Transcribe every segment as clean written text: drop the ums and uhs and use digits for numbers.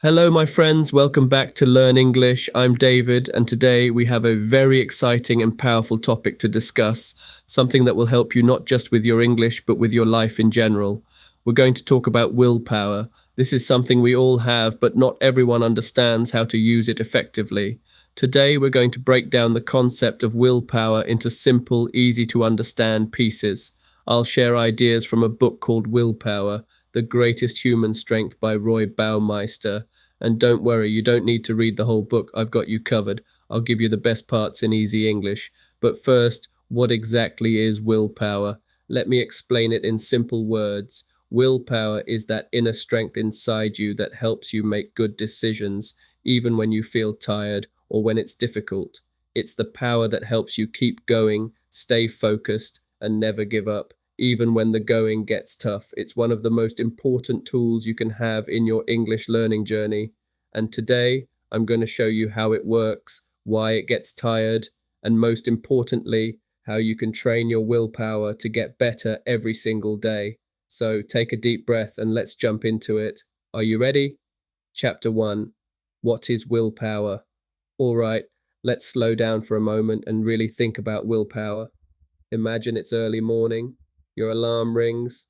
Hello, my friends. Welcome back to Learn English. I'm David, and today we have a very exciting and powerful topic to discuss, something that will help you not just with your English, but with your life in general. We're going to talk about willpower. This is something we all have, but not everyone understands how to use it effectively. Today, we're going to break down the concept of willpower into simple, easy to understand pieces. I'll share ideas from a book called Willpower, The Greatest Human Strength by Roy Baumeister. And don't worry, you don't need to read the whole book. I've got you covered. I'll give you the best parts in easy English. But first, what exactly is willpower? Let me explain it in simple words. Willpower is that inner strength inside you that helps you make good decisions, even when you feel tired or when it's difficult. It's the power that helps you keep going, stay focused, and never give up, even when the going gets tough. It's one of the most important tools you can have in your English learning journey. And today, I'm going to show you how it works, why it gets tired, and most importantly, how you can train your willpower to get better every single day. So take a deep breath and let's jump into it. Are you ready? Chapter 1. What is willpower? All right, let's slow down for a moment and really think about willpower. Imagine it's early morning, your alarm rings,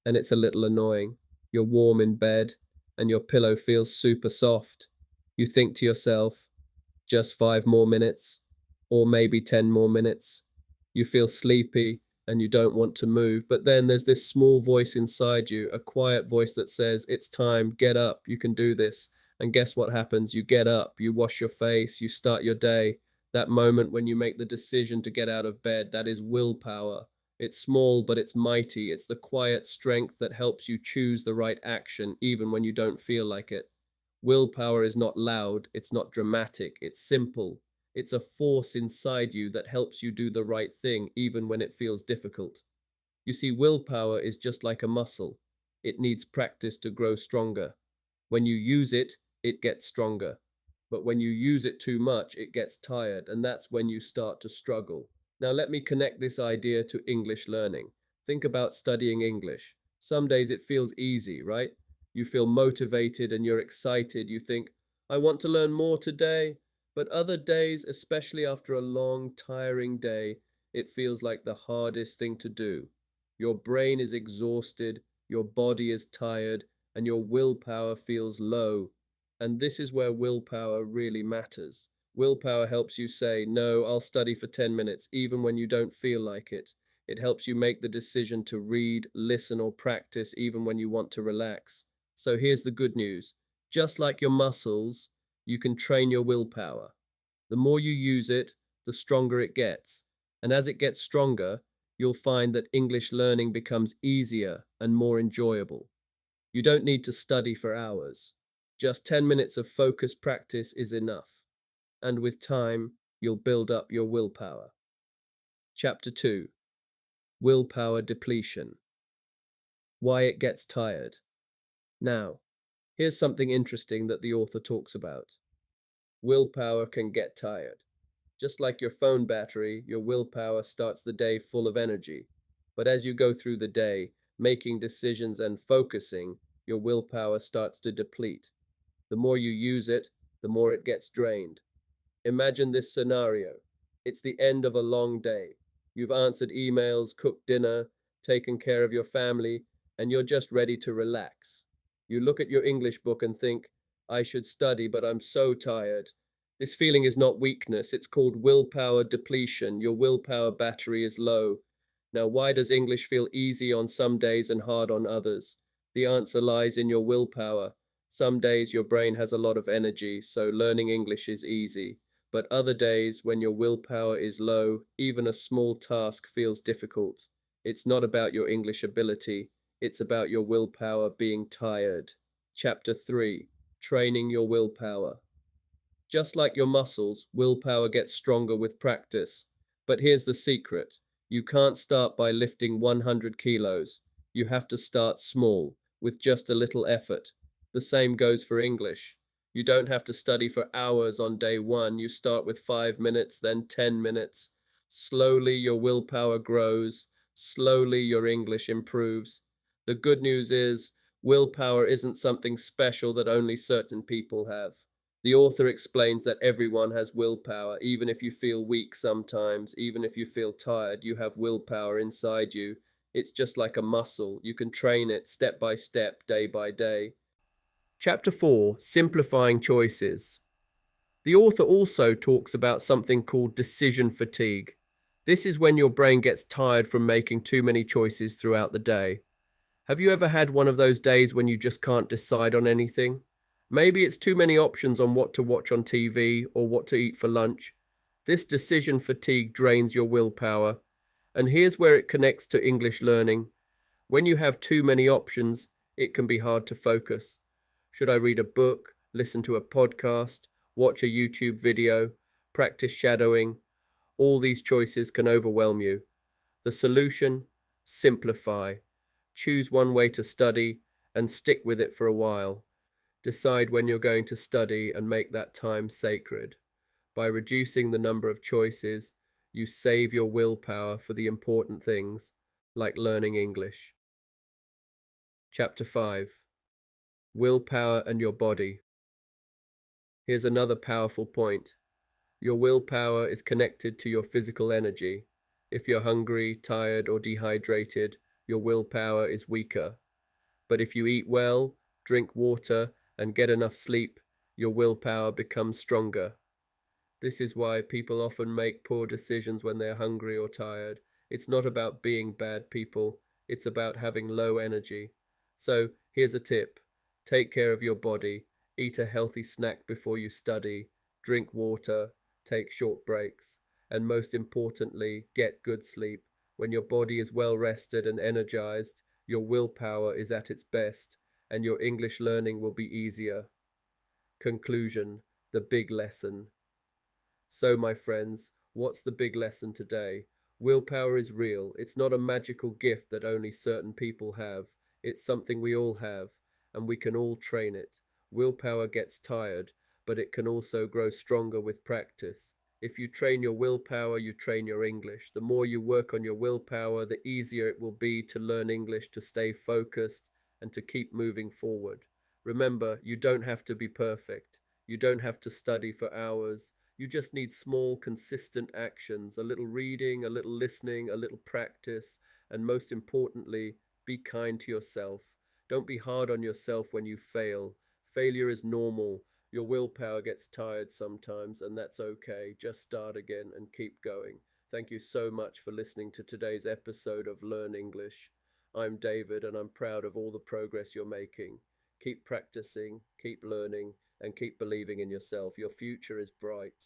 and it's a little annoying. You're warm in bed, and your pillow feels super soft. You think to yourself, just 5 more minutes, or maybe 10 more minutes. You feel sleepy, and you don't want to move, but then there's this small voice inside you, a quiet voice that says, it's time, get up, you can do this. And guess what happens? You get up, you wash your face, you start your day. That moment when you make the decision to get out of bed, that is willpower. It's small, but it's mighty. It's the quiet strength that helps you choose the right action, even when you don't feel like it. Willpower is not loud, it's not dramatic, it's simple. It's a force inside you that helps you do the right thing, even when it feels difficult. You see, willpower is just like a muscle. It needs practice to grow stronger. When you use it, it gets stronger. But when you use it too much, it gets tired, and that's when you start to struggle. Now, let me connect this idea to English learning. Think about studying English. Some days it feels easy, right? You feel motivated and you're excited. You think, I want to learn more today. But other days, especially after a long, tiring day, it feels like the hardest thing to do. Your brain is exhausted, your body is tired, and your willpower feels low. And this is where willpower really matters. Willpower helps you say, no, I'll study for 10 minutes, even when you don't feel like it. It helps you make the decision to read, listen, or practice, even when you want to relax. So here's the good news. Just like your muscles, you can train your willpower. The more you use it, the stronger it gets. And as it gets stronger, you'll find that English learning becomes easier and more enjoyable. You don't need to study for hours. Just 10 minutes of focused practice is enough. And with time, you'll build up your willpower. Chapter 2. Willpower depletion. Why it gets tired. Now, here's something interesting that the author talks about. Willpower can get tired. Just like your phone battery, your willpower starts the day full of energy. But as you go through the day, making decisions and focusing, your willpower starts to deplete. The more you use it, the more it gets drained. Imagine this scenario. It's the end of a long day. You've answered emails, cooked dinner, taken care of your family, and you're just ready to relax. You look at your English book and think, I should study, but I'm so tired. This feeling is not weakness, it's called willpower depletion. Your willpower battery is low. Now, why does English feel easy on some days and hard on others? The answer lies in your willpower. Some days your brain has a lot of energy, so learning English is easy. But other days, when your willpower is low, even a small task feels difficult. It's not about your English ability, it's about your willpower being tired. Chapter 3. Training your willpower. Just like your muscles, willpower gets stronger with practice. But here's the secret. You can't start by lifting 100 kilos. You have to start small, with just a little effort. The same goes for English. You don't have to study for hours on day one. You start with 5 minutes, then 10 minutes. Slowly your willpower grows. Slowly your English improves. The good news is, Willpower isn't something special that only certain people have. The author explains that everyone has willpower, even if you feel weak sometimes, even if you feel tired, you have willpower inside you. It's just like a muscle. You can train it step by step, day by day. Chapter 4, Simplifying Choices. The author also talks about something called decision fatigue. This is when your brain gets tired from making too many choices throughout the day. Have you ever had one of those days when you just can't decide on anything? Maybe it's too many options on what to watch on TV or what to eat for lunch. This decision fatigue drains your willpower. And here's where it connects to English learning. When you have too many options, it can be hard to focus. Should I read a book, listen to a podcast, watch a YouTube video, practice shadowing? All these choices can overwhelm you. The solution? Simplify. Choose one way to study and stick with it for a while. Decide when you're going to study and make that time sacred. By reducing the number of choices, you save your willpower for the important things, like learning English. Chapter 5. Willpower and your body. Here's another powerful point. Your willpower is connected to your physical energy. If you're hungry, tired, or dehydrated, your willpower is weaker. But if you eat well, drink water, and get enough sleep, your willpower becomes stronger. This is why people often make poor decisions when they're hungry or tired. It's not about being bad people, it's about having low energy. So here's a tip. Take care of your body, eat a healthy snack before you study, drink water, take short breaks, and most importantly, get good sleep. When your body is well rested and energized, your willpower is at its best, and your English learning will be easier. Conclusion, the big lesson. So, my friends, what's the big lesson today? Willpower is real. It's not a magical gift that only certain people have. It's something we all have, and we can all train it. Willpower gets tired, but it can also grow stronger with practice. If you train your willpower, you train your English. The more you work on your willpower, the easier it will be to learn English, to stay focused, and to keep moving forward. Remember, you don't have to be perfect. You don't have to study for hours. You just need small, consistent actions, a little reading, a little listening, a little practice, and most importantly, be kind to yourself. Don't be hard on yourself when you fail. Failure is normal. Your willpower gets tired sometimes, and that's okay. Just start again and keep going. Thank you so much for listening to today's episode of Learn English. I'm David, and I'm proud of all the progress you're making. Keep practicing, keep learning, and keep believing in yourself. Your future is bright.